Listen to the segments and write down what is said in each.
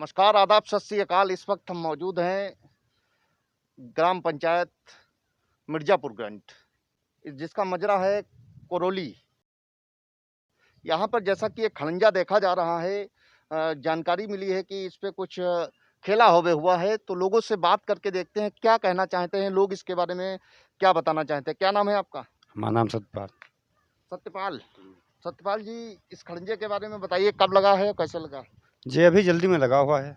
नमस्कार, आदाब, सत श्री अकाल। इस वक्त हम मौजूद हैं ग्राम पंचायत मिर्जापुर ग्रंट, जिसका मजरा है कोरोली। यहाँ पर जैसा कि एक खड़ंजा देखा जा रहा है, जानकारी मिली है कि इस पे कुछ खेला होवे हुआ है। तो लोगों से बात करके देखते हैं क्या कहना चाहते हैं लोग, इसके बारे में क्या बताना चाहते हैं। क्या नाम है आपका? हमारा नाम सत्यपाल। सत्यपाल। सत्यपाल जी, इस खड़ंजे के बारे में बताइए, कब लगा है, कैसे लगा? जी अभी जल्दी में लगा हुआ है।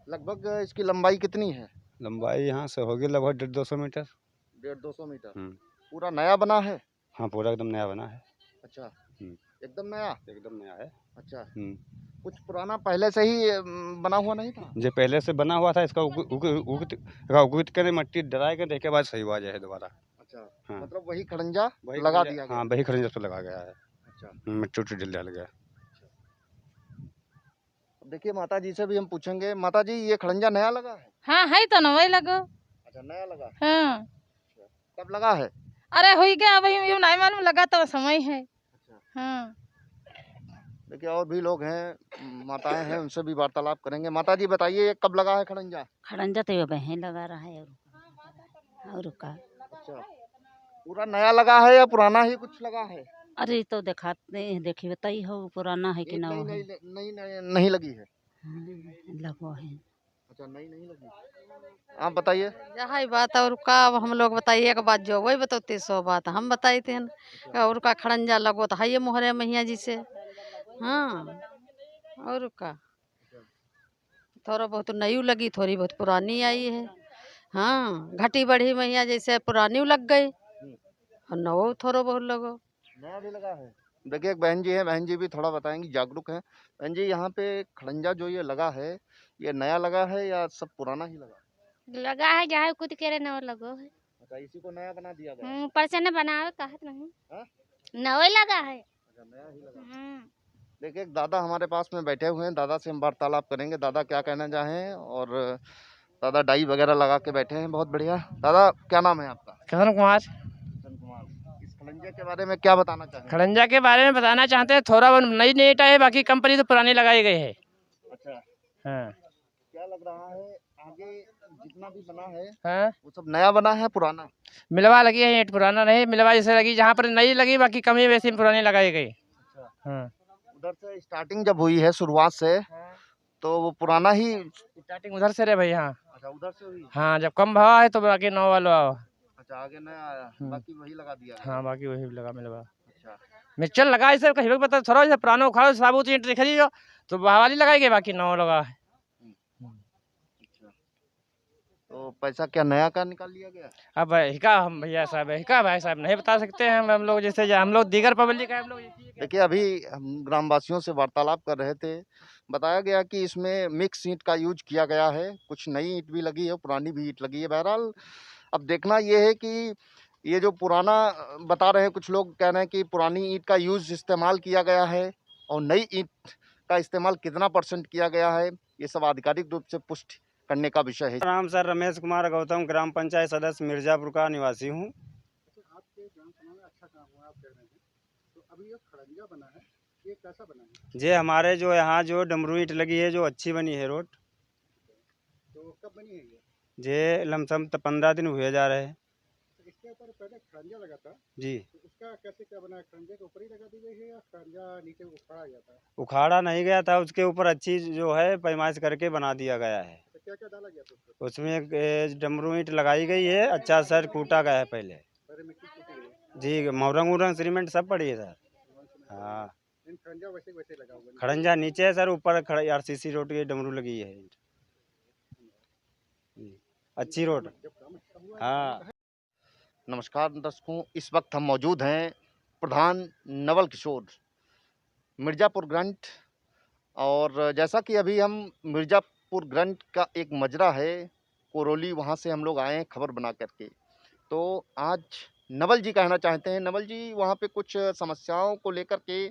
लगभग इसकी लंबाई कितनी है? लंबाई यहाँ से होगी लगभग 150-200 मीटर। 150-200 मीटर। हम्म। पूरा नया बना है? हाँ पूरा एकदम नया बना है। अच्छा, हम्म। एकदम नया? एकदम नया है। अच्छा, हम्म। कुछ पुराना पहले से ही बना हुआ नहीं था? जो पहले से बना हुआ था, इसका उगत कर मट्टी डराए के देखे बाद सही हुआ जाए दोबारा। अच्छा, हाँ। मतलब वही खड़ंजा वही लगा खड़ंजा- दिया गया? हाँ वही खड़ंजा तो लगा गया है। अच्छा, मिट्टी उट्टी डाल गया। अब देखिए माता जी से भी हम पूछेंगे। माता जी, ये खड़ंजा नया लगा है? हाँ है तो न वही लगो। अच्छा, नया लगा है। हाँ। अच्छा, कब लगा है? अरे हुई गया, अभी ये नहीं मालूम, लगा तो समय है। अच्छा, हाँ। देखिए और भी लोग हैं, माताएं हैं, उनसे भी वार्तालाप करेंगे। माता जी बताइए, ये कब लगा है खड़ंजा? खड़ंजा तो ये बहन लगा रहा है और का। अच्छा, पूरा नया लगा है या पुराना ही कुछ लगा है? अरे तो दिखाते देखी बताई हो पुराना है कि एक ना नई है। नई नई नहीं लगी है? हाँ, लगो है। अच्छा, नई नहीं लगी। आप बताइए। यही बात और का, अब हम लोग बताइए एक बात, जो वही बताते सो बात हम बताई थे और का खड़ंजा लगो तो है ये मोहरे मैया जी से। हाँ। और का थोड़ा बहुत नई लगी, थोड़ी बहुत पुरानी आई है। हाँ, घटी बढ़ी मैया जैसे पुरानी लग गई और नवो थोड़ा बहुत लगो। नया भी लगा है। देखिए एक बहन जी है, बहन जी भी थोड़ा बताएंगी, जागरूक हैं। बहन जी, यहाँ पे खड़ंजा जो ये लगा है, ये नया लगा है या सब पुराना ही लगा? लगा है जहाँ कूद के नव लगो है। अच्छा, इसी को नया बना दिया गया? ऊपर से न बनावे कहत नहीं। हाँ? नवे लगा है। अच्छा, नया ही लगा। देखिए एक दादा हमारे पास में बैठे हुए हैं, दादा से हम वार्तालाप करेंगे। दादा क्या कहना चाहें, और दादा डाई वगैरह लगा के बैठे हैं, बहुत बढ़िया। दादा क्या नाम है आपका? किशन कुमार। किशन कुमार। इस खड़ंजे के बारे में क्या बताना चाहेंगे? खड़ंजा के बारे में बताना चाहते हैं, थोड़ा बहुत नई नई ईंटा है, बाकी कंपनी तो पुरानी लगाई गई है। अच्छा, हाँ। क्या लग रहा है आगे जितना भी बना है हाँ। वो सब नया बना है पुराना? मिलवा लगी है, ईंट पुराना नहीं, मिलवा जैसे लगी, जहाँ पर नई लगी बाकी कमी वैसी पुरानी लगाई गई। अच्छा, हाँ। उधर से स्टार्टिंग जब हुई है शुरुआत से, तो वो पुराना ही स्टार्टिंग उधर से रे भाई। हाँ। अच्छा, उधर से हुई। हाँ, जब कम भाव है तो बाकी नौ वालो आओ। अच्छा, आगे नया आया, बाकी वही लगा दिया गया। हाँ, बाकी वही लगा मिलवा। अच्छा, मिक्सचर लगा इसे कहीं भी पता थोड़ा जैसे पुराना उखाड़ो साबुत ईंट दिख रही हो तो वाली लगाई गई, बाकी नौ लगा है। अच्छा, तो पैसा क्या नया का निकाल लिया गया? अब हिका हम भैया साहब, हिका भाई साहब नहीं बता सकते हैं। हम लोग जैसे हम लोग दीगर पब्लिक है, हम लोग। देखिए अभी हम ग्रामवासियों से वार्तालाप कर रहे थे, बताया गया कि इसमें मिक्स ईंट का यूज किया गया है। कुछ नई ईंट भी लगी है, पुरानी भी ईंट लगी है। बहरहाल अब देखना ये है कि ये जो पुराना बता रहे हैं, कुछ लोग कह रहे हैं कि पुरानी ईंट का यूज इस्तेमाल किया गया है और नई ईंट का इस्तेमाल कितना % किया गया है, ये सब आधिकारिक रूप से पुष्टि करने का विषय है। नाम सर रमेश कुमार गौतम, ग्राम पंचायत सदस्य मिर्जापुर का निवासी हूँ। आपके ग्राम सभा में अच्छा काम हुआ, आप कह रहे हैं। तो अभी ये खड़ंजा बना है, ये कैसा बना है? जे हमारे जो यहाँ जो डमरू ईंट लगी है, जो अच्छी बनी है रोड। तो कब बनी है ये? जे लमसम 15 दिन हुए जा रहे हैं। इसके ऊपर पहले खड़ंजा लगा था जी। तो उसका कैसे क्या बना है? खड़ंजे के ऊपर ही लगा दी गई है या खड़ंजा नीचे उखाड़ा गया था? उखाड़ा नहीं गया था, उसके ऊपर अच्छी जो है पैमाइश करके बना दिया गया है। तो क्या क्या डाला गया था उसमें एक डमरू ईंट लगाई गई है, अच्छा सर कूटा गया है पहले। पहले मिट्टी कूटी गई? जी, मोरंग उरंग सीमेंट सब पड़ी है सर। हाँ। इन खड़ंजा वैसे वैसे लगा हुआ है? खड़ंजा नीचे है सर, ऊपर RCC रोड की डमरू लगी है। अच्छी रोड। हाँ। नमस्कार दर्शकों, इस वक्त हम मौजूद हैं प्रधान नवल किशोर मिर्जापुर ग्रंट, और जैसा कि अभी हम मिर्जापुर ग्रंट का एक मजरा है कोरोली, वहाँ से हम लोग आए हैं खबर बना करके। तो आज नवल जी कहना चाहते हैं। नवल जी, वहाँ पे कुछ समस्याओं को लेकर के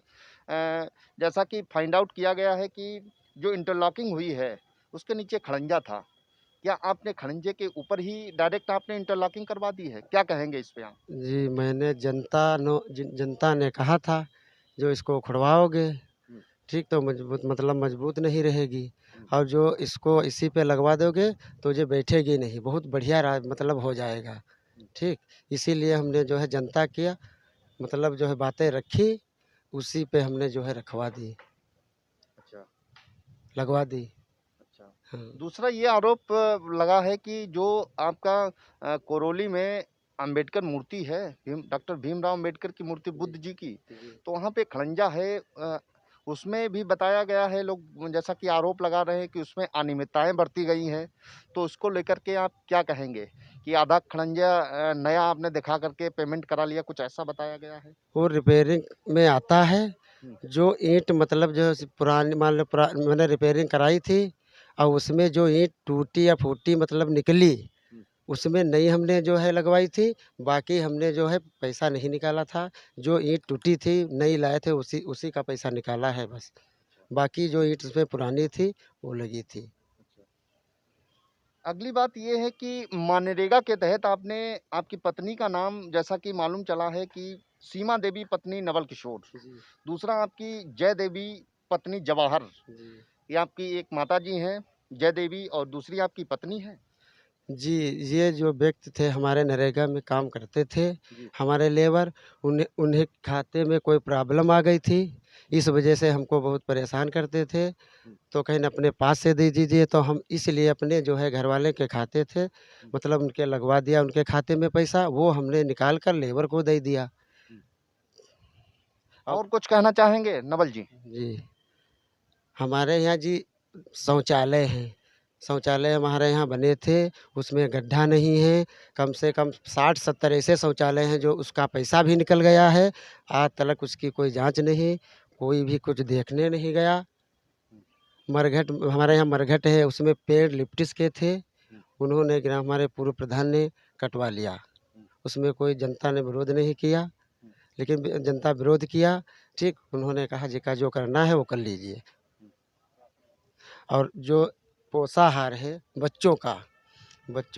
जैसा कि फाइंड आउट किया गया है कि जो इंटरलॉकिंग हुई है उसके नीचे खड़ंजा था। क्या आपने खड़ंजे के ऊपर ही डायरेक्ट आपने इंटरलॉकिंग करवा दी है? क्या कहेंगे इस पे आप? जी, मैंने जनता ने कहा था जो इसको उखड़वाओगे ठीक, तो मजबूत मतलब मजबूत नहीं रहेगी और जो इसको इसी पे लगवा दोगे तो ये बैठेगी नहीं, बहुत बढ़िया मतलब हो जाएगा। ठीक, इसीलिए हमने जो है जनता किया मतलब जो है बातें रखी, उसी पे हमने जो है रखवा दी, अच्छा लगवा दी। अच्छा। हाँ। दूसरा ये आरोप लगा है कि जो आपका कोरोली में अंबेडकर मूर्ति है, डॉक्टर भीमराव अंबेडकर की मूर्ति बुद्ध जी की, तो वहाँ पे खड़ंजा है, उसमें भी बताया गया है, लोग जैसा कि आरोप लगा रहे हैं कि उसमें अनियमितताएं बरती गई हैं, तो उसको लेकर के आप क्या कहेंगे कि आधा खड़ंजा नया आपने दिखा करके पेमेंट करा लिया, कुछ ऐसा बताया गया है? वो रिपेयरिंग में आता है, हम्म, जो ईंट मतलब जो है पुरानी मान लो मैंने रिपेयरिंग कराई थी और उसमें जो ईंट टूटी या फूटी मतलब निकली, हम्म। उसमें नई हमने जो है लगवाई थी। बाकी हमने जो है पैसा नहीं निकाला था, जो ईंट टूटी थी नई लाए थे उसी उसी का पैसा निकाला है बस। बाकी जो ईंट उसमें पुरानी थी वो लगी थी। अगली बात ये है कि मनरेगा के तहत आपने, आपकी पत्नी का नाम जैसा कि मालूम चला है कि सीमा देवी पत्नी नवल किशोर, दूसरा आपकी जय देवी पत्नी जवाहर, ये आपकी एक माता जी हैं जय देवी और दूसरी आपकी पत्नी है। जी, ये जो व्यक्ति थे हमारे नरेगा में काम करते थे, जी। हमारे लेबर, उन्हें उन्हें खाते में कोई प्रॉब्लम आ गई थी, इस वजह से हमको बहुत परेशान करते थे। तो कहीं न अपने पास से दे दीजिए, तो हम इसलिए अपने जो है घरवाले के खाते थे, मतलब उनके लगवा दिया उनके खाते में पैसा, वो हमने निकाल कर लेबर को दे दिया। अब और कुछ कहना चाहेंगे नवल जी? जी, हमारे यहाँ जी शौचालय हैं, शौचालय हमारे यहाँ बने थे, उसमें गड्ढा नहीं है, कम से कम 60-70 ऐसे शौचालय हैं जो उसका पैसा भी निकल गया है, आज तलक उसकी कोई जाँच नहीं, कोई भी कुछ देखने नहीं गया। मरघट हमारे यहाँ मरघट है, उसमें पेड़ लिप्टिस के थे, उन्होंने ग्राम हमारे पूर्व प्रधान ने कटवा लिया, उसमें कोई जनता ने विरोध नहीं किया, लेकिन जनता विरोध किया, ठीक, उन्होंने कहा जी का जो करना है वो कर लीजिए। और जो पोषाहार है बच्चों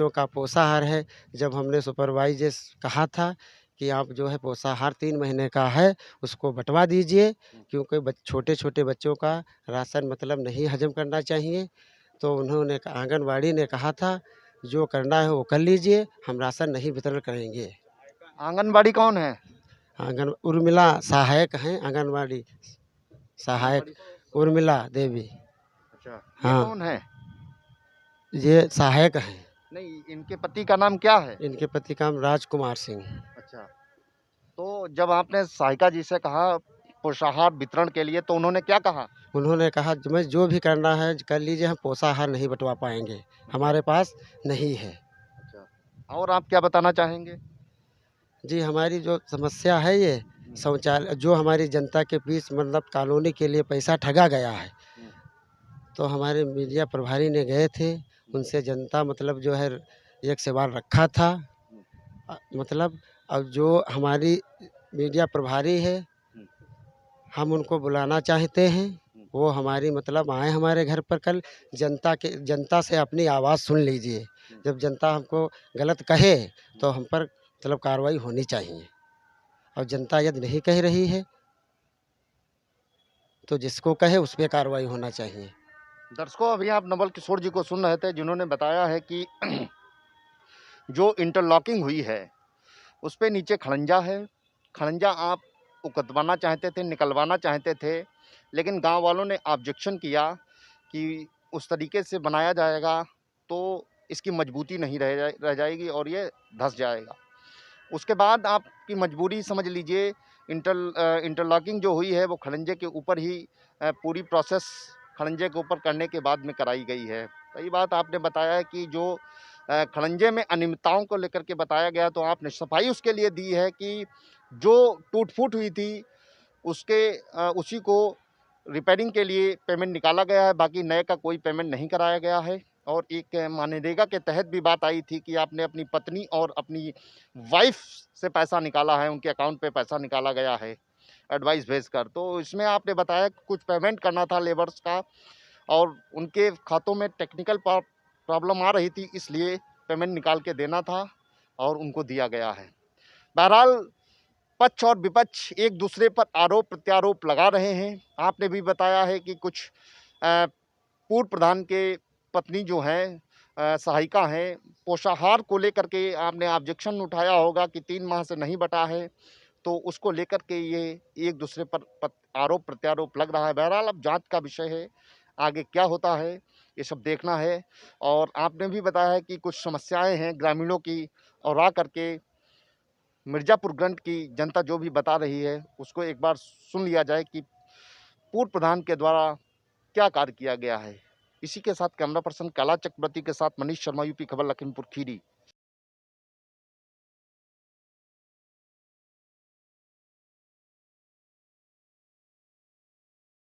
का पोषाहार है, जब हमने सुपरवाइजर कहा था कि आप जो है पोषाहार 3 महीने का है उसको बँटवा दीजिए, क्योंकि छोटे-छोटे बच्चों का राशन मतलब नहीं हज़म करना चाहिए। तो उन्होंने आंगनबाड़ी ने कहा था जो करना है वो कर लीजिए, हम राशन नहीं वितरण करेंगे। आंगनबाड़ी कौन है? आंगन उर्मिला सहायक हैं आंगनबाड़ी सहायक, उर्मिला देवी। अच्छा, ये हाँ, कौन है? ये सहायक हैं। नहीं, इनके पति का नाम क्या है? इनके पति का नाम राजकुमार सिंह। अच्छा, तो जब आपने सहायिका जी से कहा पोषाहार वितरण के लिए, तो उन्होंने क्या कहा? उन्होंने कहा मैं जो भी करना है कर लीजिए, हम पोषाहार नहीं बँटवा पाएँगे, हमारे पास नहीं है। अच्छा, और आप क्या बताना चाहेंगे? जी, हमारी जो समस्या है ये शौचालय जो हमारी जनता के बीच मतलब कॉलोनी के लिए पैसा ठगा गया है, तो हमारे मीडिया प्रभारी ने गए थे, उनसे जनता मतलब जो है एक सवाल रखा था, मतलब अब जो हमारी मीडिया प्रभारी है, हम उनको बुलाना चाहते हैं, वो हमारी मतलब आएँ हमारे घर पर कल, जनता से अपनी आवाज़ सुन लीजिए। जब जनता हमको गलत कहे तो हम पर मतलब कार्रवाई होनी चाहिए, और जनता यदि नहीं कह रही है, तो जिसको कहे उस पे कार्रवाई होना चाहिए। दर्शकों, अभी आप नवल किशोर जी को सुन रहे थे, जिन्होंने बताया है कि जो इंटरलॉकिंग हुई है उस पे नीचे खड़ंजा है, खड़ंजा आप उकतवाना चाहते थे, निकलवाना चाहते थे, लेकिन गांव वालों ने ऑब्जेक्शन किया कि उस तरीके से बनाया जाएगा तो इसकी मजबूती नहीं रह जाएगी और ये धंस जाएगा। उसके बाद आपकी मजबूरी समझ लीजिए, इंटरलॉकिंग जो हुई है वो खड़ंजे के ऊपर ही पूरी प्रोसेस खड़ंजे के ऊपर करने के बाद में कराई गई है। सही बात आपने बताया है कि जो खड़ंजे में अनियमितताओं को लेकर के बताया गया, तो आपने सफाई उसके लिए दी है कि जो टूट-फूट हुई थी उसी को रिपेयरिंग के लिए पेमेंट निकाला गया है, बाकी नए का कोई पेमेंट नहीं कराया गया है। और एक मनरेगा के तहत भी बात आई थी कि आपने अपनी पत्नी और अपनी वाइफ से पैसा निकाला है, उनके अकाउंट पे पैसा निकाला गया है एडवाइस भेजकर। तो इसमें आपने बताया कि कुछ पेमेंट करना था लेबर्स का और उनके खातों में टेक्निकल प्रॉब्लम आ रही थी, इसलिए पेमेंट निकाल के देना था और उनको दिया गया है। बहरहाल पक्ष और विपक्ष एक दूसरे पर आरोप प्रत्यारोप लगा रहे हैं। आपने भी बताया है कि कुछ पूर्व प्रधान के पत्नी जो हैं सहायिका हैं, पोषाहार को लेकर के आपने ऑब्जेक्शन उठाया होगा कि 3 माह से नहीं बटा है, तो उसको लेकर के ये एक दूसरे पर आरोप प्रत्यारोप लग रहा है। बहरहाल अब जांच का विषय है, आगे क्या होता है ये सब देखना है। और आपने भी बताया है कि कुछ समस्याएं हैं ग्रामीणों की, और आ करके मिर्ज़ापुर ग्रंथ की जनता जो भी बता रही है उसको एक बार सुन लिया जाए कि पूर्व प्रधान के द्वारा क्या कार्य किया गया है। इसी के साथ कैमरा पर्सन कैलाश चक्रवर्ती के साथ मनीष शर्मा, यूपी खबर, लखीमपुर खीरी।